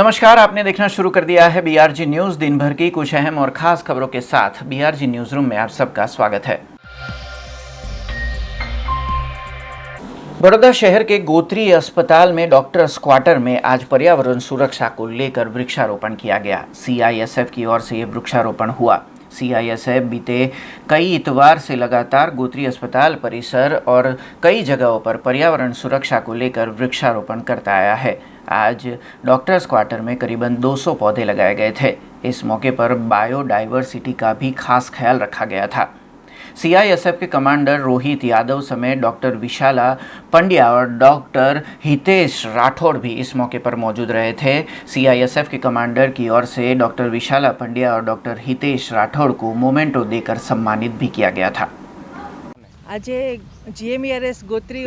नमस्कार, आपने देखना शुरू कर दिया है बीआरजी न्यूज। दिन भर की कुछ अहम और खास खबरों के साथ बीआरजी न्यूज रूम में आप सबका स्वागत है। बड़ौदा शहर के गोत्री अस्पताल में डॉक्टर्स क्वार्टर में आज पर्यावरण सुरक्षा को लेकर वृक्षारोपण किया गया। सीआईएसएफ की ओर से ये वृक्षारोपण हुआ। सीआईएसएफ बीते कई इतवार से लगातार गोत्री अस्पताल परिसर और कई जगहों पर पर्यावरण सुरक्षा को लेकर वृक्षारोपण करता आया है। आज डॉक्टर्स क्वार्टर में करीबन 200 पौधे लगाए गए थे। इस मौके पर बायोडाइवर्सिटी का भी खास ख्याल रखा गया था। सीआईएसएफ के कमांडर रोहित यादव समेत डॉक्टर विशाला पंड्या और डॉक्टर हितेश राठौड़ भी इस मौके पर मौजूद रहे थे। सीआईएसएफ के कमांडर की ओर से डॉक्टर विशाला पंड्या और डॉक्टर हितेश राठौड़ को मोमेंटो देकर सम्मानित भी किया गया था। આજે જીએમઈઆરએસ ગોત્રી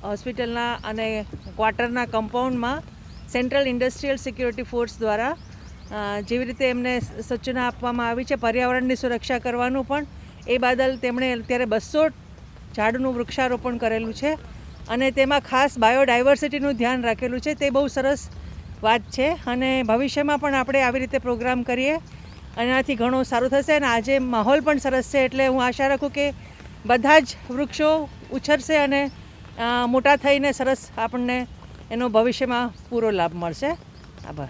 હોસ્પિટલના અને ક્વાર્ટરના કમ્પાઉન્ડમાં સેન્ટ્રલ ઇન્ડસ્ટ્રીયલ સિક્યુરિટી ફોર્સ દ્વારા જેવી રીતે એમને સૂચના આપવામાં આવી છે પર્યાવરણની સુરક્ષા કરવાનું પણ એ બદલ તેમણે અત્યારે 200 ઝાડનું વૃક્ષારોપણ કરેલું છે અને તેમાં ખાસ બાયોડાયવર્સિટીનું ધ્યાન રાખેલું છે. તે બહુ સરસ વાત છે અને ભવિષ્યમાં પણ આપણે આવી રીતે પ્રોગ્રામ કરીએ અને આનાથી ઘણું સારું થશે. અને આજે માહોલ પણ સરસ છે એટલે હું આશા રાખું કે બધા જ વૃક્ષો ઉછરશે અને મોટા થઈને સરસ આપણને એનો ભવિષ્યમાં પૂરો લાભ મળશે. આભાર.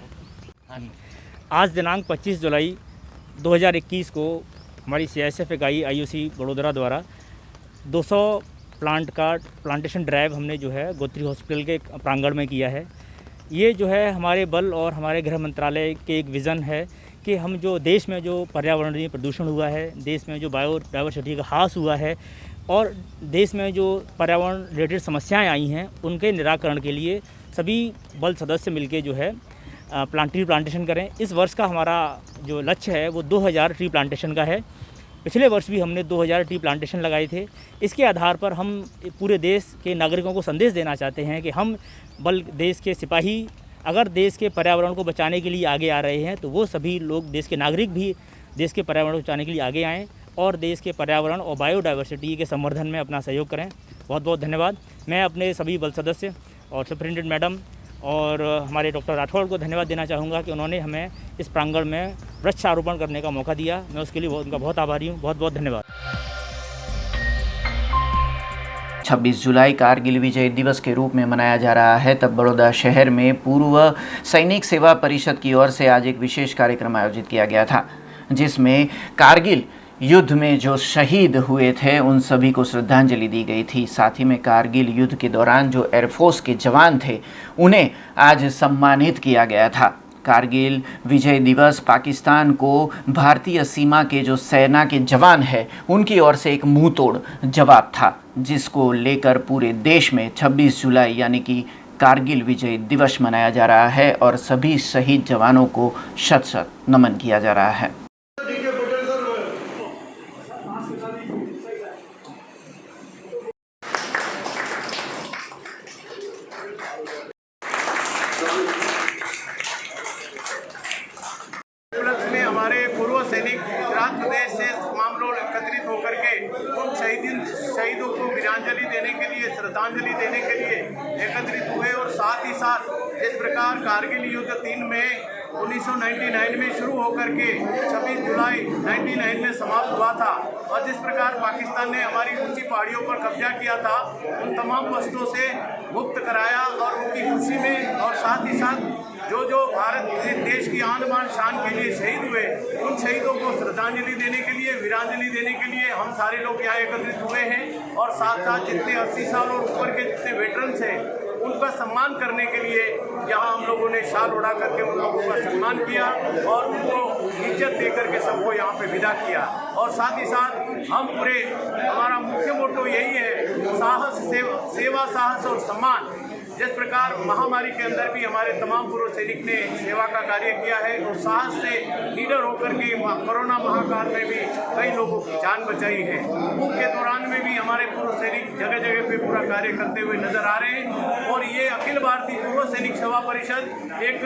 आज दिनांक 25 जुलाई 2021 को हमारी सीआईएसएफ इकाई आईओसी बड़ोदरा द्वारा 200 प्लांट का प्लांटेशन ड्राइव हमने जो है गोत्री हॉस्पिटल के प्रांगण में किया है। ये जो है हमारे बल और हमारे गृह मंत्रालय के एक विज़न है कि हम जो देश में जो पर्यावरणीय प्रदूषण हुआ है, देश में जो बायोडाइवर्सिटी का ह्रास हुआ है और देश में जो पर्यावरण रिलेटेड समस्याएं आई हैं उनके निराकरण के लिए सभी बल सदस्य मिलके जो है ट्री प्लांटेशन करें। इस वर्ष का हमारा जो लक्ष्य है वो 2000 ट्री प्लांटेशन का है। पिछले वर्ष भी हमने 2000 ट्री प्लांटेशन लगाए थे। इसके आधार पर हम पूरे देश के नागरिकों को संदेश देना चाहते हैं कि हम बल देश के सिपाही अगर देश के पर्यावरण को बचाने के लिए आगे आ रहे हैं तो वो सभी लोग देश के नागरिक भी देश के पर्यावरण को बचाने के लिए आगे आएँ और देश के पर्यावरण और बायोडाइवर्सिटी के संवर्धन में अपना सहयोग करें। बहुत बहुत धन्यवाद। मैं अपने सभी बल सदस्य और सुपरिटेंडेंट मैडम और हमारे डॉक्टर राठौड़ को धन्यवाद देना चाहूँगा कि उन्होंने हमें इस प्रांगण में वृक्षारोपण करने का मौका दिया। मैं उसके लिए उनका बहुत आभारी हूँ। बहुत बहुत धन्यवाद। 26 जुलाई कारगिल विजय दिवस के रूप में मनाया जा रहा है। तब बड़ौदा शहर में पूर्व सैनिक सेवा परिषद की ओर से आज एक विशेष कार्यक्रम आयोजित किया गया था, जिसमें कारगिल युद्ध में जो शहीद हुए थे उन सभी को श्रद्धांजलि दी गई थी। साथ ही में कारगिल युद्ध के दौरान जो एयरफोर्स के जवान थे उन्हें आज सम्मानित किया गया था। कारगिल विजय दिवस पाकिस्तान को भारतीय सीमा के जो सेना के जवान हैं उनकी ओर से एक मुंह तोड़ जवाब था, जिसको लेकर पूरे देश में 26 जुलाई यानी कि कारगिल विजय दिवस मनाया जा रहा है और सभी शहीद जवानों को शत शत नमन किया जा रहा है। में हमारे पूर्व सैनिक गुजरात प्रदेश से तमाम लोग एकत्रित होकर के उन शहीदों को वीरांजलि देने के लिए, श्रद्धांजलि देने के लिए एकत्रित हुए और साथ ही साथ जिस प्रकार कारगिल युद्ध 3 मई 1999 में शुरू होकर के 26 जुलाई 1999 में समाप्त हुआ था और जिस प्रकार पाकिस्तान ने हमारी ऊंची पहाड़ियों पर कब्जा किया था, उन तमाम वस्तुओं से मुक्त कराया और उनकी खुशी में और साथ ही साथ जो भारत देश की आन बान शान के लिए शहीद हुए उन शहीदों को श्रद्धांजलि देने के लिए, वीरांजलि देने के लिए हम सारे लोग यहाँ एकत्रित हुए हैं और साथ साथ जितने 80 साल और ऊपर के जितने वेटरन्स हैं उनका सम्मान करने के लिए यहाँ हम लोगों ने शाल उड़ा करके उन लोगों का सम्मान किया और उनको इज्जत दे करके सबको यहाँ पे विदा किया। और साथ ही साथ हम पूरे हमारा मुख्य मोटो यही है, साहस सेवा साहस और सम्मान। जिस प्रकार महामारी के अंदर भी हमारे तमाम पूर्व सैनिक ने सेवा का कार्य किया है और साहस से लीडर होकर के कोरोना महाकाल में भी कई लोगों की जान बचाई है। भूख के दौरान में भी हमारे पूर्व सैनिक जगह जगह पे पूरा कार्य करते हुए नजर आ रहे हैं और ये अखिल भारतीय पूर्व सैनिक सेवा परिषद एक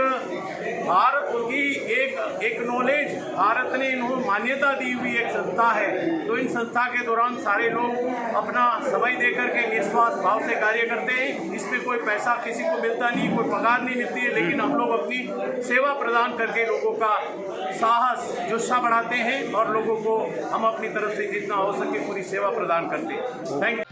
भारत की एक नॉलेज भारत ने इन्हों मान्यता दी हुई एक संस्था है। तो इन संस्था के दौरान सारे लोग अपना समय दे करके निस्वार्थ भाव से कार्य करते हैं। इसमें कोई पैसा किसी को मिलता नहीं, कोई पगार नहीं मिलती है, लेकिन हम लोग अपनी सेवा प्रदान करके लोगों का साहस जोशा बढ़ाते हैं और लोगों को हम अपनी तरफ से जितना हो सके पूरी सेवा प्रदान करते हैं। Thank you.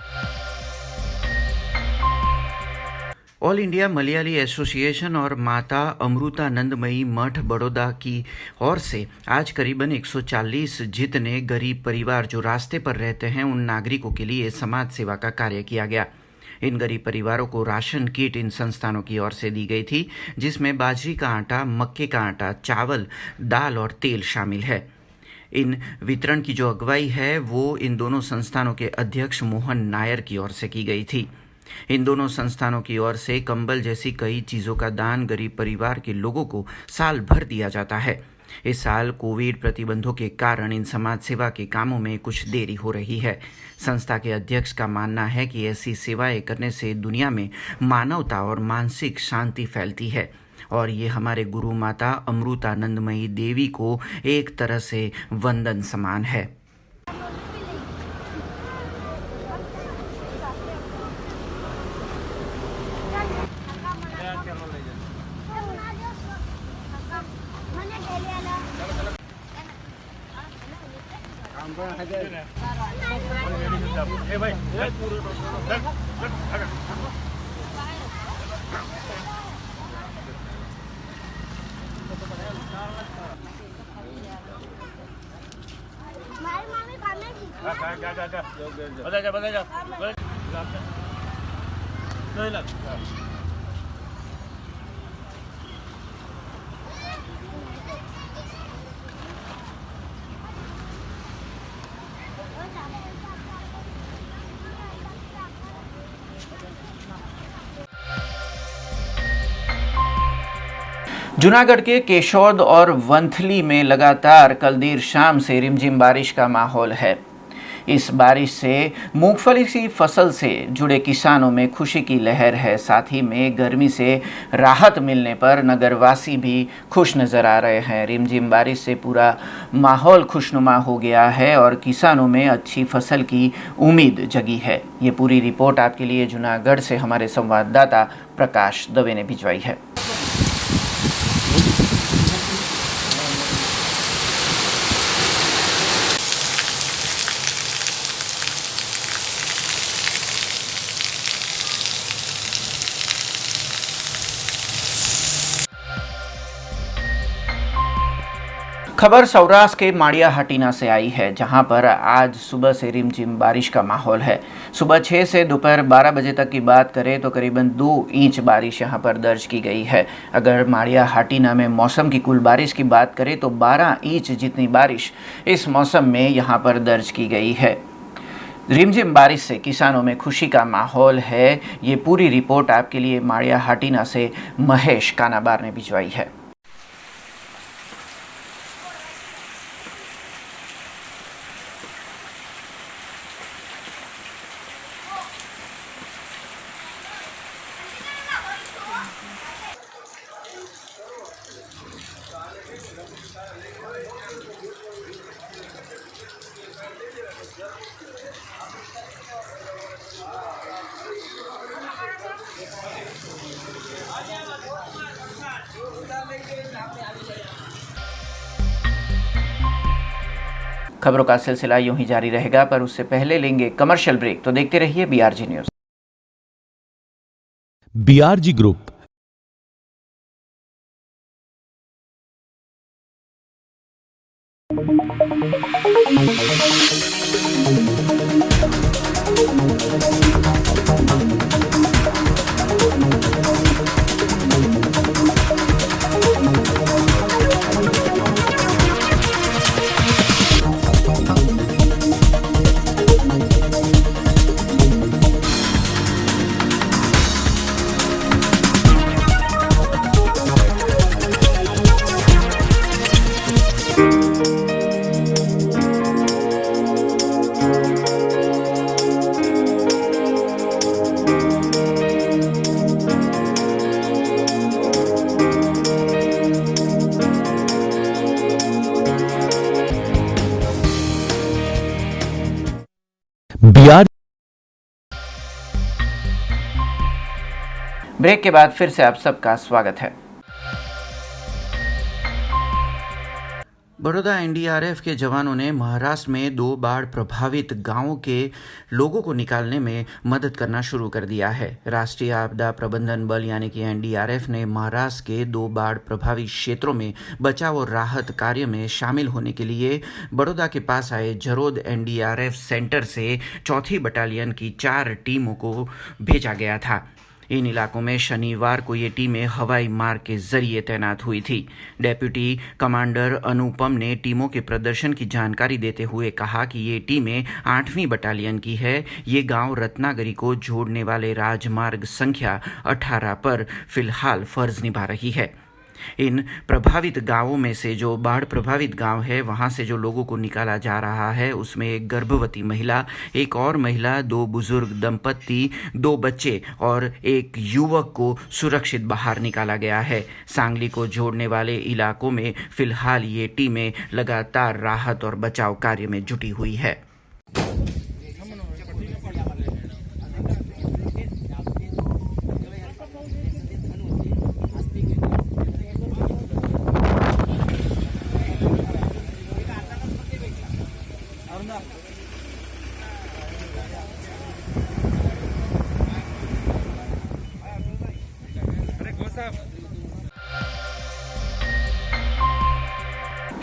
All India Malayali association और माता अमृतानंदमयी मठ बड़ौदा की ओर से आज करीबन 140 जितने गरीब परिवार जो रास्ते पर रहते हैं उन नागरिकों के लिए समाज सेवा का कार्य किया गया। इन गरीब परिवारों को राशन किट इन संस्थानों की ओर से दी गई थी, जिसमें बाजरी का आटा, मक्के का आटा, चावल, दाल और तेल शामिल है। इन वितरण की जो अगुवाई है वो इन दोनों संस्थानों के अध्यक्ष मोहन नायर की ओर से की गई थी। इन दोनों संस्थानों की ओर से कंबल जैसी कई चीज़ों का दान गरीब परिवार के लोगों को साल भर दिया जाता है। इस साल कोविड प्रतिबंधों के कारण इन समाज सेवा के कामों में कुछ देरी हो रही है। संस्था के अध्यक्ष का मानना है कि ऐसी सेवाएं करने से दुनिया में मानवता और मानसिक शांति फैलती है और ये हमारे गुरु माता अमृतानंदमयी देवी को एक तरह से वंदन समान है। जूनागढ़ के केशोद और वंथली में लगातार कल देर शाम से रिमझिम बारिश का माहौल है। इस बारिश से मूंगफली की फसल से जुड़े किसानों में खुशी की लहर है। साथ ही में गर्मी से राहत मिलने पर नगरवासी भी खुश नज़र आ रहे हैं। रिमझिम बारिश से पूरा माहौल खुशनुमा हो गया है और किसानों में अच्छी फसल की उम्मीद जगी है। ये पूरी रिपोर्ट आपके लिए जूनागढ़ से हमारे संवाददाता प्रकाश दवे ने भिजवाई है। खबर सौराष्ट्र के माड़िया हटीना से आई है, जहां पर आज सुबह से रिमझिम बारिश का माहौल है। सुबह 6 से दोपहर 12 बजे तक की बात करें तो करीबन 2 इंच बारिश यहां पर दर्ज की गई है। अगर माड़िया हटीना में मौसम की कुल बारिश की बात करें तो 12 इंच जितनी बारिश इस मौसम में यहां पर दर्ज की गई है। रिमझिम बारिश से किसानों में खुशी का माहौल है। ये पूरी रिपोर्ट आपके लिए माड़िया हटीना से महेश कानाबार ने भिजवाई है। खबरों का सिलसिला यूं ही जारी रहेगा, पर उससे पहले लेंगे कमर्शियल ब्रेक। तो देखते रहिए BRG news. BRG group break के बाद फिर से आप सबका स्वागत है। बड़ौदा एनडीआरएफ के जवानों ने महाराष्ट्र में 2 बाढ़ प्रभावित गांवों के लोगों को निकालने में मदद करना शुरू कर दिया है। राष्ट्रीय आपदा प्रबंधन बल यानी कि एनडीआरएफ ने महाराष्ट्र के 2 बाढ़ प्रभावित क्षेत्रों में बचाव और राहत कार्य में शामिल होने के लिए बड़ौदा के पास आए जरोद एनडीआरएफ सेंटर से 4थी बटालियन की 4 टीमों को भेजा गया था। इन इलाकों में शनिवार को ये टीमें हवाई मार्ग के जरिए तैनात हुई थी। डेप्यूटी कमांडर अनुपम ने टीमों के प्रदर्शन की जानकारी देते हुए कहा कि ये टीमें 8वीं बटालियन की है। ये गांव रत्नागिरी को जोड़ने वाले राजमार्ग संख्या 18 पर फिलहाल फर्ज निभा रही है। इन प्रभावित गांवों में से जो बाढ़ प्रभावित गांव है वहां से जो लोगों को निकाला जा रहा है उसमें एक गर्भवती महिला, एक और महिला, 2 बुजुर्ग दंपत्ति, 2 बच्चे और एक युवक को सुरक्षित बाहर निकाला गया है। सांगली को जोड़ने वाले इलाकों में फिलहाल ये टीमें लगातार राहत और बचाव कार्य में जुटी हुई है।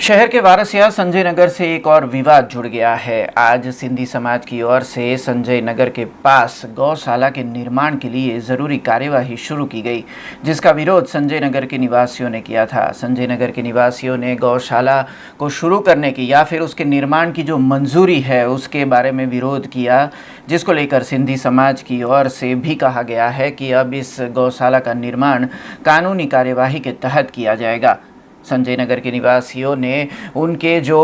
शहर के वारसिया संजय नगर से एक और विवाद जुड़ गया है। आज सिंधी समाज की ओर से संजय नगर के पास गौशाला के निर्माण के लिए ज़रूरी कार्यवाही शुरू की गई, जिसका विरोध संजय नगर के निवासियों ने किया था। संजय नगर के निवासियों ने गौशाला को शुरू करने की या फिर उसके निर्माण की जो मंजूरी है उसके बारे में विरोध किया, जिसको लेकर सिंधी समाज की ओर से भी कहा गया है कि अब इस गौशाला का निर्माण कानूनी कार्यवाही के तहत किया जाएगा। संजय नगर के निवासियों ने उनके जो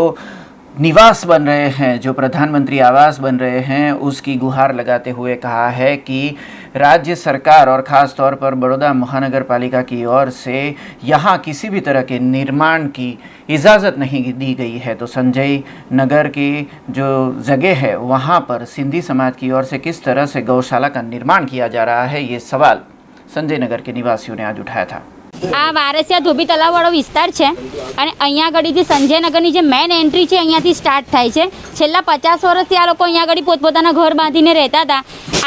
निवास बन रहे हैं, जो प्रधानमंत्री आवास बन रहे हैं, उसकी गुहार लगाते हुए कहा है कि राज्य सरकार और ख़ास तौर पर बड़ौदा महानगर पालिका की ओर से यहाँ किसी भी तरह के निर्माण की इजाज़त नहीं दी गई है। तो संजय नगर की जो जगह है वहाँ पर सिंधी समाज की ओर से किस तरह से गौशाला का निर्माण किया जा रहा है, ये सवाल संजय नगर के निवासियों ने आज उठाया था। આ વારસિયા ધોબી તલાવવાળો વિસ્તાર છે અને અહીંયા આગળથી સંજયનગરની જે મેન એન્ટ્રી છે અહીંયાથી સ્ટાર્ટ થાય છે। છેલ્લા 50 વર્ષથી આ લોકો અહીંયા આગળ પોતપોતાના ઘર બાંધીને રહેતા હતા।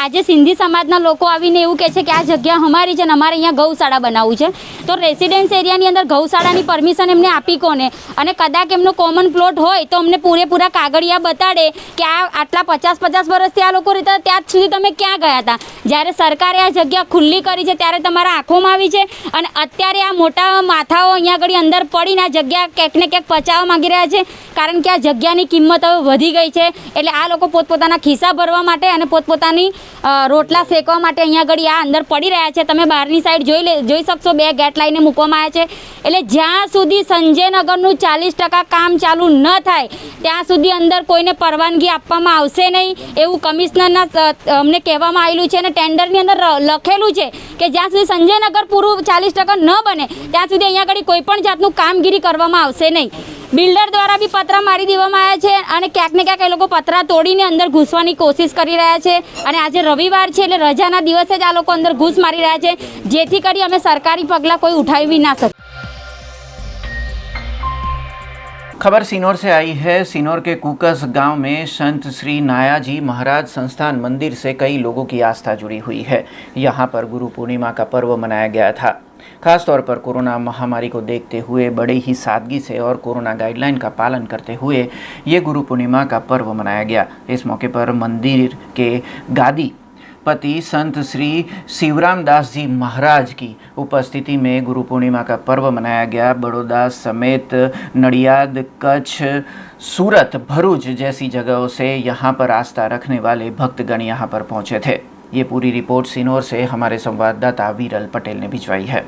આજે સિંધી સમાજના લોકો આવીને એવું કહે છે કે આ જગ્યા અમારી છે અને અમારે અહીંયા ગૌશાળા બનાવવું છે। તો રેસિડેન્સ એરિયાની અંદર ગૌશાળાની પરમિશન એમને આપી કોને? અને કદાચ એમનો કોમન પ્લોટ હોય તો અમને પૂરેપૂરા કાગળિયા બતાડે કે આ આટલા 50 વર્ષથી આ લોકો રહેતા ત્યાં સુધી તમે ક્યાં ગયા હતા? જ્યારે સરકારે આ જગ્યા ખુલ્લી કરી છે ત્યારે તમારા આંખોમાં આવી છે અને અત્યારે આ મોટા માથાઓ અહીંયા આગળ અંદર પડીને આ જગ્યા ક્યાંક ને ક્યાંક પચાવવા માંગી રહ્યા છે, કારણ કે આ જગ્યાની કિંમત હવે વધી ગઈ છે। એટલે આ લોકો પોતપોતાના ખિસ્સા ભરવા માટે અને પોતપોતાની રોટલા શેકવા માટે અહીંયા આગળ આ અંદર પડી રહ્યા છે। તમે બહારની સાઈડ જોઈ શકશો, 2 ગેટ લાઈને મૂકવામાં આવ્યા છે। એટલે જ્યાં સુધી સંજયનગરનું 40% કામ ચાલુ ન થાય ત્યાં સુધી અંદર કોઈને પરવાનગી આપવામાં આવશે નહીં એવું કમિશનરના અમને કહેવામાં આવેલું છે અને ટેન્ડરની અંદર લખેલું છે કે જ્યાં સુધી સંજયનગર પૂરું 40% ન બને ત્યાં સુધી અહીંયા આગળ કોઈ પણ જાતનું કામગીરી કરવામાં આવશે નહીં। બિલ્ડર દ્વારા બી પતરા મારી દેવામાં આવ્યા છે અને ક્યાંક ને ક્યાંક એ લોકો પતરા તોડીને અંદર ઘૂસવાની કોશિશ કરી રહ્યા છે અને આજે રવિવાર છે એટલે રજાના દિવસે જ આ લોકો અંદર ઘૂસ મારી રહ્યા છે, જેથી કરી અમે સરકારી પગલાં કોઈ ઉઠાવી ના શકીએ। खबर सीनोर से आई है। सीनोर के कुकस गांव में संत श्री नायाजी महाराज संस्थान मंदिर से कई लोगों की आस्था जुड़ी हुई है। यहाँ पर गुरु पूर्णिमा का पर्व मनाया गया था। खास तौर पर कोरोना महामारी को देखते हुए बड़े ही सादगी से और कोरोना गाइडलाइन का पालन करते हुए ये गुरु पूर्णिमा का पर्व मनाया गया। इस मौके पर मंदिर के गादी पति संत श्री शिवराम दास जी महाराज की उपस्थिति में गुरु पूर्णिमा का पर्व मनाया गया। बड़ौदा समेत नडियाद, कच्छ, सूरत, भरूच जैसी जगहों से यहाँ पर आस्था रखने वाले भक्तगण यहाँ पर पहुँचे थे। ये पूरी रिपोर्ट सीनोर से हमारे संवाददाता वीरल पटेल ने भिजवाई है।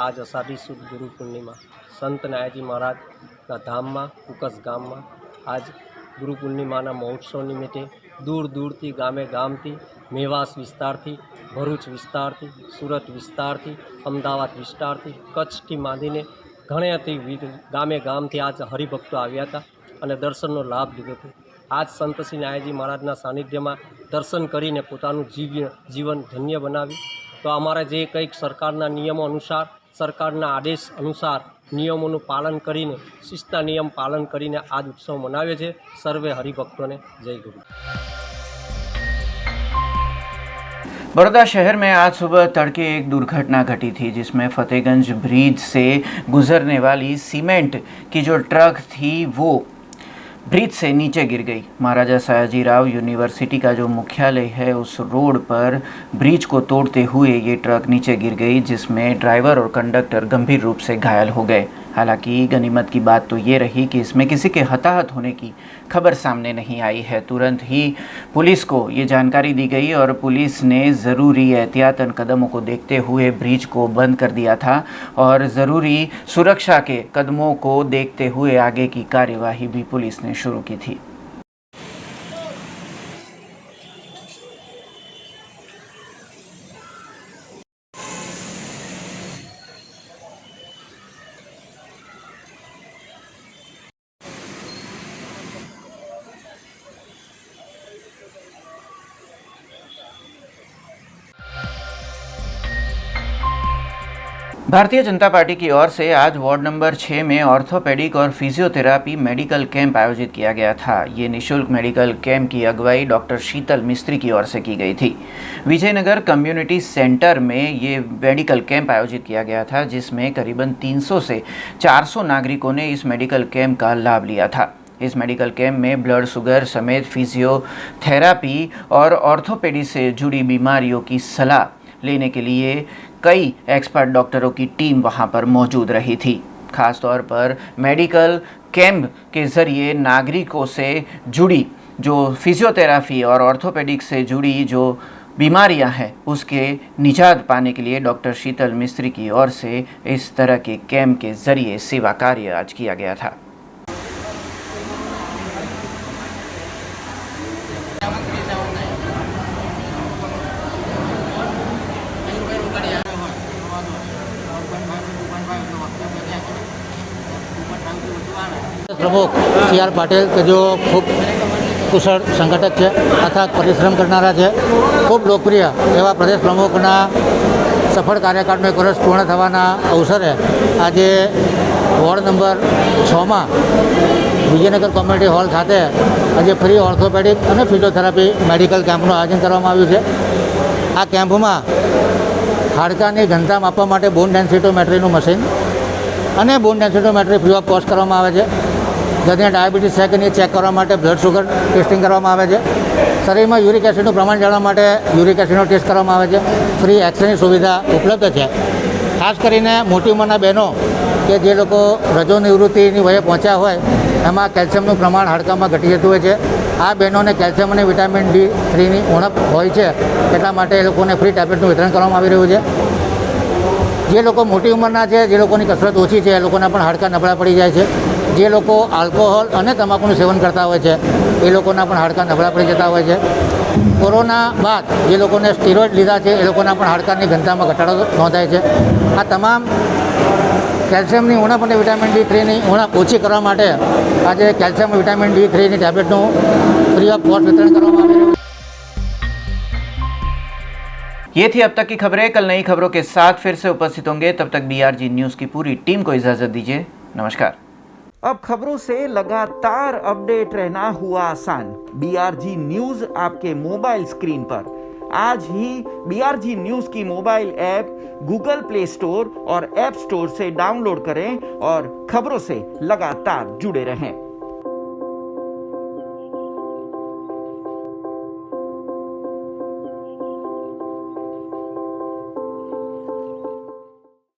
आज अषाढ़ी शुद्ध गुरु पूर्णिमा संत नायाजी महाराज धाम में कुकस गाम में आज गुरु पूर्णिमा महोत्सव निमित्ते दूर दूर थी गामे गाम थी मेवास विस्तार थी भरूच विस्तार थी सूरत विस्तार थी अमदावाद विस्तार थी कच्छ थी मांधीने घणेथी गामे गाम थी आज हरिभक्तो आव्या था अने दर्शननो लाभ लीधो હતો। आज संत श्री नायाजी महाराजना सानिध्य में दर्शन करीने पोतानुं जीवन धन्य बनावी તો અમારે જે કંઈક સરકારના નિયમો અનુસાર સરકારના આદેશ અનુસાર નિયમોનું પાલન કરીને શિસ્તના નિયમ પાલન કરીને આજ ઉત્સવ મનાવ્યો છે. સર્વે હરિભક્તોને જય ગુરુ. बड़ौदा शहर में आज सुबह तड़के एक दुर्घटना घटी थी जिसमें फतेहगंज ब्रिज से गुजरने वाली सीमेंट की जो ट्रक थी वो ब्रिज से नीचे गिर गई. महाराजा सयाजीराव यूनिवर्सिटी का जो मुख्यालय है उस रोड पर ब्रिज को तोड़ते हुए ये ट्रक नीचे गिर गई जिसमें ड्राइवर और कंडक्टर गंभीर रूप से घायल हो गए. हालांकि गनीमत की बात तो ये रही कि इसमें किसी के हताहत होने की खबर सामने नहीं आई है. तुरंत ही पुलिस को ये जानकारी दी गई और पुलिस ने ज़रूरी एहतियातन कदमों को देखते हुए ब्रिज को बंद कर दिया था और ज़रूरी सुरक्षा के कदमों को देखते हुए आगे की कार्यवाही भी पुलिस ने शुरू की थी. भारतीय जनता पार्टी की ओर से आज वार्ड नंबर 6 में ऑर्थोपेडिक और फिजियोथेरापी मेडिकल कैंप आयोजित किया गया था. ये निशुल्क मेडिकल कैंप की अगुवाई डॉक्टर शीतल मिस्त्री की ओर से की गई थी. विजयनगर कम्युनिटी सेंटर में ये मेडिकल कैंप आयोजित किया गया था जिसमें करीबन 300 से 400 नागरिकों ने इस मेडिकल कैंप का लाभ लिया था. इस मेडिकल कैंप में ब्लड शुगर समेत फिजियोथेरापी और ऑर्थोपेडी से जुड़ी बीमारियों की सलाह लेने के लिए कई एक्सपर्ट डॉक्टरों की टीम वहां पर मौजूद रही थी. खास तौर पर मेडिकल कैंप के ज़रिए नागरिकों से जुड़ी जो फिजियोथेरापी और ऑर्थोपेडिक से जुड़ी जो बीमारियां हैं उसके निजात पाने के लिए डॉक्टर शीतल मिस्त्री की ओर से इस तरह के कैंप के ज़रिए सेवा कार्य आज किया गया था. प्रमुख CR पाटिल के जो खूब कुशल संगठक है अथाक परिश्रम करनारा है खूब लोकप्रिय एवं प्रदेश प्रमुखना सफल कार्यकाल में 1 वर्ष पूर्ण थवाना अवसरे आज वॉर्ड नंबर 6 में विजयनगर कम्युनिटी हॉल खाते आज फ्री ऑर्थोपेडिक और फिजियोथेरापी मेडिकल कैम्पનું आयोजन કરવામાં આવ્યું છે. આ કેમ્પમાં હાડકાની ઘનતા માપવા માટે બોન ડેન્સિટોમેટ્રીનું મશીન અને બોન ડેન્સિટોમેટ્રી ફ્રી ઓફ કોસ્ટ કરવામાં આવે છે. જેને ડાયાબિટીસ છે કે નહીં ચેક કરવા માટે બ્લડ શુગર ટેસ્ટિંગ કરવામાં આવે છે. શરીરમાં યુરિક એસિડનું પ્રમાણ જાણવા માટે યુરિક એસિડનો ટેસ્ટ કરવામાં આવે છે. ફ્રી એક્સરેની સુવિધા ઉપલબ્ધ છે. ખાસ કરીને મોટી ઉંમરના બહેનો કે જે લોકો રજો નિવૃત્તિની વયે પહોંચ્યા હોય એમાં કેલ્શિયમનું પ્રમાણ હાડકામાં ઘટી જતું હોય છે. આ બહેનોને કેલ્શિયમ અને વિટામિન D3ની ઉણપ હોય છે એટલા માટે એ લોકોને ફ્રી ટેબ્લેટનું વિતરણ કરવામાં આવી રહ્યું છે. જે લોકો મોટી ઉંમરના છે જે લોકોની કસરત ઓછી છે એ લોકોના પણ હાડકાં નબળા પડી જાય છે. જે લોકો આલ્કોહોલ અને તમાકુનું સેવન કરતા હોય છે એ લોકોના પણ હાડકાં નબળા પડી જતા હોય છે. કોરોના બાદ જે લોકોને સ્ટીરોઇડ લીધા છે એ લોકોના પણ હાડકાની ઘનતામાં ઘટાડો નોંધાય છે. આ તમામ કેલ્શિયમની ઉણપ અને વિટામિન D3ની ઉણપ ઓછી કરવા માટે આજે કેલ્શિયમ વિટામિન D3ની ટેબ્લેટનું ફ્રી ઓફ કોસ્ટ વિતરણ કરવામાં આવી રહ્યું છે. ये थी अब तक की खबरें. कल नई खबरों के साथ फिर से उपस्थित होंगे. तब तक BRG न्यूज़ की पूरी टीम को इजाज़त दीजिए. नमस्कार. अब खबरों से लगातार अपडेट रहना हुआ आसान. BRG न्यूज़ आपके मोबाइल स्क्रीन पर आज ही BRG न्यूज़ की mobile app Google play store और ऐप स्टोर से डाउनलोड करें और खबरों से लगातार जुड़े रहें.